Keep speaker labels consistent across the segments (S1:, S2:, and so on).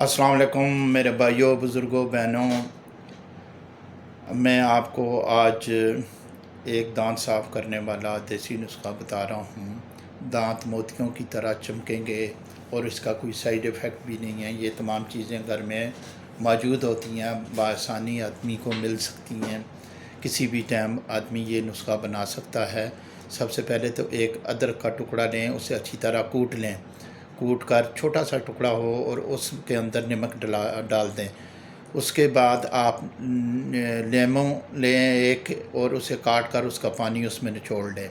S1: السلام علیکم میرے بھائیوں، بزرگوں، بہنوں۔ میں آپ کو آج ایک دانت صاف کرنے والا دیسی نسخہ بتا رہا ہوں۔ دانت موتیوں کی طرح چمکیں گے اور اس کا کوئی سائیڈ ایفیکٹ بھی نہیں ہے۔ یہ تمام چیزیں گھر میں موجود ہوتی ہیں، بآسانی آدمی کو مل سکتی ہیں۔ کسی بھی ٹائم آدمی یہ نسخہ بنا سکتا ہے۔ سب سے پہلے تو ایک ادرک کا ٹکڑا لیں، اسے اچھی طرح کوٹ لیں، کوٹ کر چھوٹا سا ٹکڑا ہو اور اس کے اندر نمک ڈال دیں۔ اس کے بعد آپ لیموں لیں ایک اور اسے کاٹ کر اس کا پانی اس میں نچوڑ لیں۔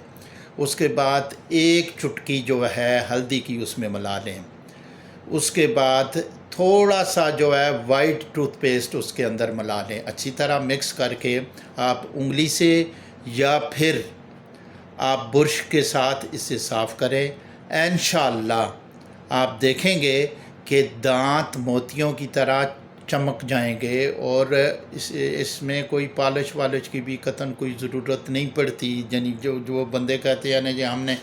S1: اس کے بعد ایک چٹکی جو ہے ہلدی کی اس میں ملا لیں۔ اس کے بعد تھوڑا سا جو ہے وائٹ ٹوتھ پیسٹ اس کے اندر ملا لیں، اچھی طرح مکس کر کے آپ انگلی سے یا پھر آپ برش کے ساتھ اسے صاف کریں۔ انشاءاللہ آپ دیکھیں گے کہ دانت موتیوں کی طرح چمک جائیں گے اور اس میں کوئی پالش والش کی بھی قطعاً کوئی ضرورت نہیں پڑتی۔ یعنی جو بندے کہتے ہیں نا جی ہم نے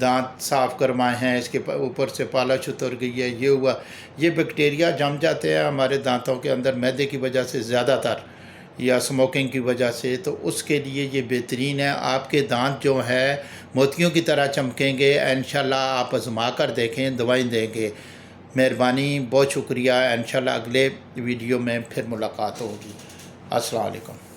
S1: دانت صاف کروائے ہیں، اس کے اوپر سے پالش اتر گئی ہے، یہ ہوا، یہ بیکٹیریا جم جاتے ہیں ہمارے دانتوں کے اندر میدے کی وجہ سے زیادہ تر، یا سموکنگ کی وجہ سے، تو اس کے لیے یہ بہترین ہے۔ آپ کے دانت جو ہے موتیوں کی طرح چمکیں گے۔ انشاءاللہ آپ آزما کر دیکھیں، دوائیں دیں گے۔ مہربانی، بہت شکریہ۔ انشاءاللہ اگلے ویڈیو میں پھر ملاقات ہوگی۔ السلام علیکم۔